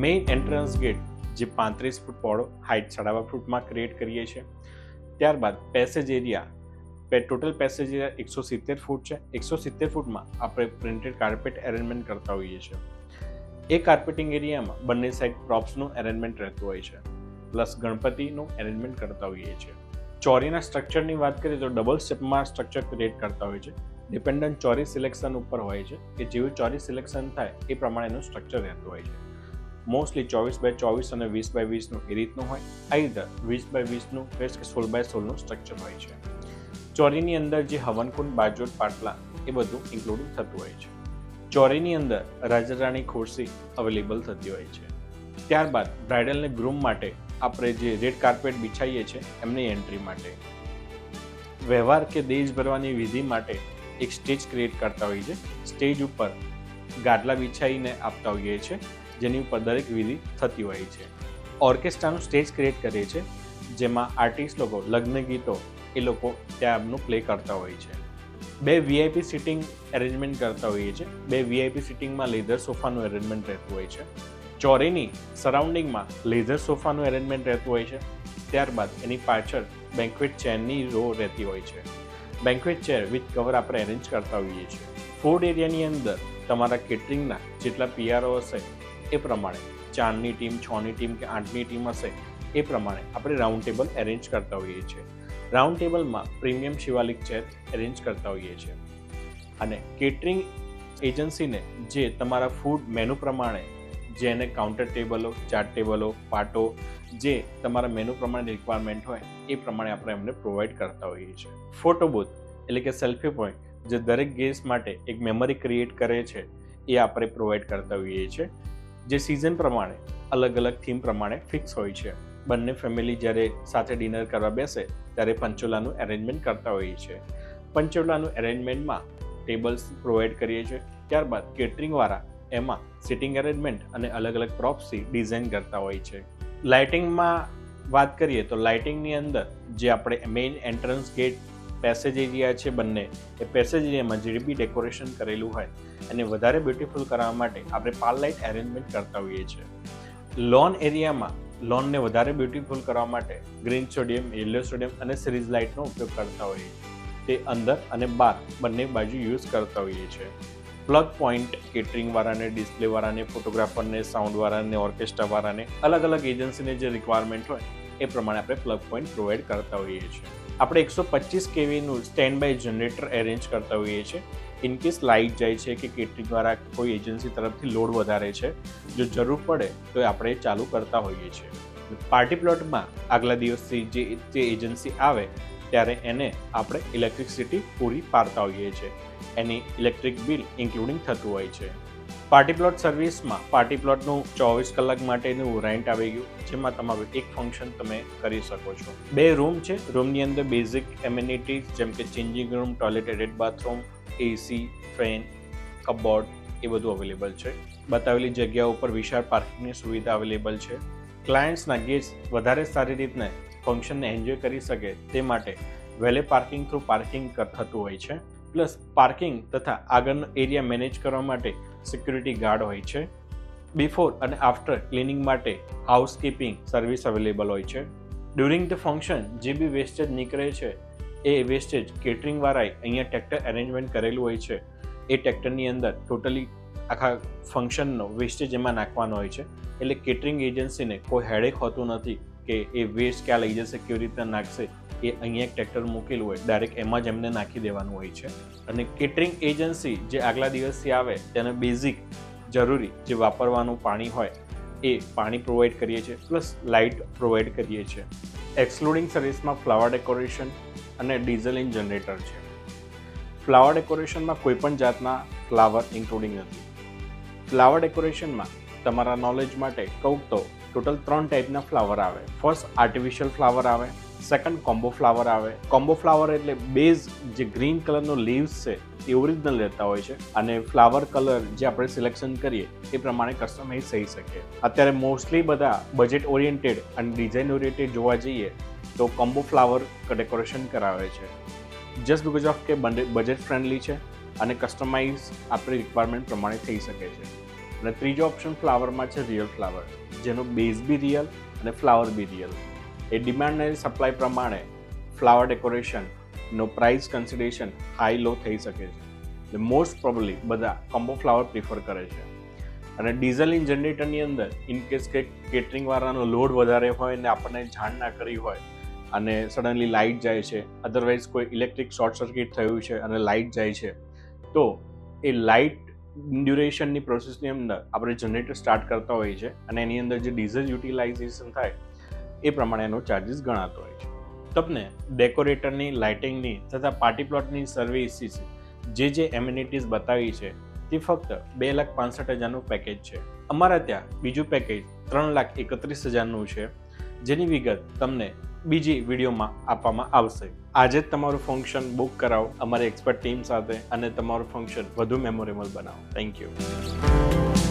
Main entrance gate જે 35 ફૂટ પહોળો, height 2.5 ફૂટમાં create કરીએ છીએ. ત્યારબાદ passage area, total passage area 170 ફૂટ છે. 170 ફૂટમાં આપણે પ્રિન્ટેડ કાર્પેટ અરેન્જમેન્ટ કરતા હોઈએ છીએ. એ કાર્પેટિંગ એરિયામાં બંને સાઈડ પ્રોપ્સનું અરેન્જમેન્ટ રહેતું હોય છે, પ્લસ ગણપતિનું અરેન્જમેન્ટ કરતા હોઈએ છીએ. ચોરીના સ્ટ્રક્ચરની વાત કરીએ તો ડબલ સ્ટેપમાં સ્ટ્રક્ચર ક્રિએટ કરતા હોય છે. ડિપેન્ડન્ટ ચોરી સિલેક્શન ઉપર હોય છે કે જેવું ચોરી સિલેક્શન થાય એ પ્રમાણે એનું સ્ટ્રક્ચર રહેતું હોય છે. મોસ્ટલી 24x24 અને 20x20નું એ રીતનું હોય, આઈધર 20x20નું કે 16x16નું સ્ટ્રક્ચર હોય છે. ચોરીની અંદર જે હવનકુંડ, બાજોટ, પાટલા એ બધું ઇન્ક્લુડિંગ થતું હોય છે. ચોરીની અંદર રાજારાણી ખુરશી અવેલેબલ થતી હોય છે. ત્યારબાદ બ્રાઇડલને ગ્રૂમ માટે આપણે જે રેડ કાર્પેટ બિછાઈએ છીએ એમની એન્ટ્રી માટે. વ્યવહાર કે દેશ ભરવાની વિધિ માટે એક સ્ટેજ ક્રિએટ કરતા હોઈએ છીએ. સ્ટેજ ઉપર ગાદલા બિછાઈને આપતા હોઈએ છીએ, જેની ઉપર દરેક વિધિ થતી હોય છે. ઓર્કેસ્ટ્રાનું સ્ટેજ ક્રિએટ કરીએ છીએ, જેમાં આર્ટિસ્ટ લોકો લગ્ન ગીતો એ લોકો ત્યાં એમનું પ્લે કરતા હોય છે. 2 VIP સિટિંગ અરેન્જમેન્ટ કરતા હોઈએ છીએ. 2 VIP સિટિંગમાં લેધર સોફાનું અરેન્જમેન્ટ રહેતું હોય છે. ચોરીની સરાઉન્ડિંગમાં લેધર સોફાનું અરેન્જમેન્ટ રહેતું હોય છે. ત્યારબાદ એની પાછળ બેન્ક્વેટ ચેરની રો રહેતી હોય છે. બેન્ક્વેટ ચેર વિથ કવર આપણે અરેન્જ કરતા હોઈએ છીએ. ફૂડ એરિયાની અંદર તમારા કેટરિંગના જેટલા PRO હશે એ પ્રમાણે 4ની ટીમ, 6ની ટીમ કે 8ની ટીમ હશે એ પ્રમાણે આપણે રાઉન્ડ ટેબલ અરેન્જ કરતા હોઈએ છીએ. રાઉન્ડ ટેબલમાં પ્રીમિયમ શિવાલિક ચેર અરેન્જ કરતા હોઈએ છીએ. અને કેટરિંગ એજન્સીને જે તમારા ફૂડ મેનુ પ્રમાણે જેને કાઉન્ટર ટેબલો, ચાટ ટેબલો, પાટો જે તમારા મેનુ પ્રમાણે રિક્વાયરમેન્ટ હોય એ પ્રમાણે આપણે એમને પ્રોવાઈડ કરતા હોઈએ છીએ. ફોટો બૂથ એટલે કે સેલ્ફી પોઈન્ટ જે દરેક ગેસ્ટ માટે એક મેમરી ક્રિએટ કરે છે એ આપણે પ્રોવાઈડ કરતા હોઈએ છીએ, જે સિઝન પ્રમાણે અલગ અલગ થીમ પ્રમાણે ફિક્સ હોય છે. બંને ફેમિલી જ્યારે સાથે ડિનર કરવા બેસે ત્યારે પંચોલાનું અરેન્જમેન્ટ કરતા હોઈએ છીએ. પંચોલાનું અરેન્જમેન્ટમાં ટેબલ્સ પ્રોવાઈડ કરીએ છીએ. ત્યારબાદ કેટરિંગવાળા એમાં સિટિંગ અરેન્જમેન્ટ અને અલગ અલગ પ્રોપ્સથી ડિઝાઇન કરતા હોય છે. લાઇટિંગમાં વાત કરીએ તો લાઇટિંગની અંદર જે આપણે main entrance gate, passage area છે બંને, એ પેસેજ એરિયામાં જે બી ડેકોરેશન કરેલું હોય એને વધારે બ્યુટીફુલ કરવા માટે આપણે પાલ લાઇટ અરેન્જમેન્ટ કરતા હોઈએ છીએ. લોન એરિયામાં લોનને વધારે બ્યુટીફુલ કરવા માટે ગ્રીન સોડિયમ, યલો સોડિયમ અને સિરીઝ લાઇટનો ઉપયોગ કરતા હોઈએ. તે અંદર અને બહાર બંને બાજુ યુઝ કરતા હોઈએ છીએ. પ્લગ પોઈન્ટ કેટરિંગવાળાને, ડિસ્પ્લેવાળાને, ફોટોગ્રાફરને, સાઉન્ડવાળાને, ઓર્કેસ્ટ્રાવાળાને અલગ અલગ એજન્સીને જે રિક્વાયરમેન્ટ હોય એ પ્રમાણે આપણે પ્લગ પોઈન્ટ પ્રોવાઈડ કરતા હોઈએ છીએ. આપણે 125 kVનું સ્ટેન્ડ બાય જનરેટર અરેન્જ કરતા હોઈએ છીએ. ઇનકેસ લાઇટ જાય છે કે કેટરિંગવાળા કોઈ એજન્સી તરફથી લોડ વધારે છે, જો જરૂર પડે તો આપણે ચાલુ કરતા હોઈએ છીએ. પાર્ટી પ્લોટમાં આગલા દિવસથી જે એજન્સી આવે ત્યારે એને આપણે ઇલેક્ટ્રિસિટી પૂરી પાડતા હોઈએ છીએ. એની ઇલેક્ટ્રિક બિલ ઇન્ક્લુડિંગ થતું હોય છે. પાર્ટી પ્લોટ સર્વિસમાં પાર્ટી પ્લોટનું 24 કલાક માટેનું રેન્ટ આવી ગયું, જેમાં તમારું એક ફંક્શન તમે કરી શકો છો. 2 રૂમ છે. રૂમની અંદર બેઝિક એમ્યુનિટીઝ જેમ કે changing room, toilet, attach bathroom, AC, fan, cupboard એ બધું અવેલેબલ છે. બતાવેલી જગ્યા ઉપર વિશાળ પાર્કિંગની સુવિધા અવેલેબલ છે. ક્લાયન્ટ્સના ગેસ્ટ વધારે સારી રીતને ફંક્શનને એન્જોય કરી શકે તે માટે વેલે પાર્કિંગ થ્રુ પાર્કિંગ થતું હોય છે. પ્લસ પાર્કિંગ તથા આગળનો એરિયા મેનેજ કરવા માટે સિક્યુરિટી ગાર્ડ હોય છે. બિફોર અને આફ્ટર ક્લિનિંગ માટે હાઉસકીપિંગ સર્વિસ અવેલેબલ હોય છે. ડ્યુરિંગ ધ ફંક્શન જે બી વેસ્ટેજ નીકળે છે એ વેસ્ટેજ કેટરિંગવાળાએ અહીંયા ટ્રેક્ટર અરેન્જમેન્ટ કરેલું હોય છે. એ ટ્રેક્ટરની અંદર ટોટલી આખા ફંક્શનનો વેસ્ટેજ એમાં નાખવાનો હોય છે. એટલે કેટરિંગ એજન્સીને કોઈ હેડેક હોતું નથી કે એ વેસ્ટ ક્યાં લઈ જશે, કેવી રીતે નાખશે. એ અહીંયા એક ટ્રેક્ટર મૂકેલું હોય, ડાયરેક્ટ એમાં જ એમને નાખી દેવાનું હોય છે. અને કેટરિંગ એજન્સી જે આગલા દિવસથી આવે તેને બેઝિક જરૂરી જે વાપરવાનું પાણી હોય એ પાણી પ્રોવાઈડ કરીએ છીએ, પ્લસ લાઇટ પ્રોવાઈડ કરીએ છીએ. એક્સક્લુડિંગ સર્વિસમાં ફ્લાવર ડેકોરેશન અને ડીઝલ ઇન જનરેટર છે. ફ્લાવર ડેકોરેશનમાં કોઈ પણ જાતના ફ્લાવર ઇન્ક્લુડિંગ નથી. ફ્લાવર ડેકોરેશનમાં તમારા નોલેજ માટે કહું તો ટોટલ 3 ટાઈપના ફ્લાવર આવે. ફર્સ્ટ આર્ટિફિશિયલ ફ્લાવર આવે, સેકન્ડ કોમ્બો ફ્લાવર આવે. કોમ્બો ફ્લાવર એટલે બેઝ જે ગ્રીન કલરનો લીવ્સ છે એ ઓરિજિનલ રહેતા હોય છે અને ફ્લાવર કલર જે આપણે સિલેક્શન કરીએ એ પ્રમાણે કસ્ટમાઇઝ થઈ શકે. અત્યારે મોસ્ટલી બધા બજેટ ઓરિએન્ટેડ અને ડિઝાઇન ઓરિએન્ટેડ જોવા જઈએ તો કોમ્બો ફ્લાવર ડેકોરેશન કરાવે છે. જસ્ટ બિકોઝ ઓફ કે બજેટ ફ્રેન્ડલી છે અને કસ્ટમાઇઝ આપણી રિક્વાયરમેન્ટ પ્રમાણે થઈ શકે છે. અને ત્રીજો ઓપ્શન ફ્લાવરમાં છે રિયલ ફ્લાવર, જેનો બેઝ બી રિયલ અને ફ્લાવર બી રિયલ. એ ડિમાન્ડ અને સપ્લાય પ્રમાણે ફ્લાવર ડેકોરેશનનો પ્રાઇસ કન્સિડરેશન હાઈ લો થઈ શકે છે. એટલે મોસ્ટ પ્રોબેબલી બધા કોમ્બો ફ્લાવર પ્રિફર કરે છે. અને ડીઝલ ઇન જનરેટરની અંદર ઇનકેસ કે કેટરિંગવાળાનો લોડ વધારે હોય ને આપણને જાણ ના કરી હોય અને સડનલી લાઇટ જાય છે, અધરવાઇઝ કોઈ ઇલેક્ટ્રિક શોર્ટ સર્કિટ થયું છે અને લાઇટ જાય છે, તો એ લાઇટ ડ્યુરેશનની પ્રોસેસની અંદર આપણે જનરેટર સ્ટાર્ટ કરતા હોઈએ છીએ અને એની અંદર જે ડીઝલ યુટિલાઇઝેશન થાય એ પ્રમાણે એનો ચાર્જિસ ગણાતો હોય છે. તમને ડેકોરેટરની, લાઇટિંગની તથા પાર્ટી પ્લોટની સર્વિસીસ જે એમ્યુનિટીઝ બતાવી છે તે ફક્ત 2,65,000નું પેકેજ છે. અમારા ત્યાં બીજું પેકેજ 3,31,000નું છે, જેની વિગત તમને બીજી વિડીયોમાં આપવામાં આવશે. આજે જ તમારું ફંક્શન બુક કરાવો અમારી એક્સપર્ટ ટીમ સાથે અને તમારું ફંક્શન વધુ મેમોરેબલ બનાવો. Thank you.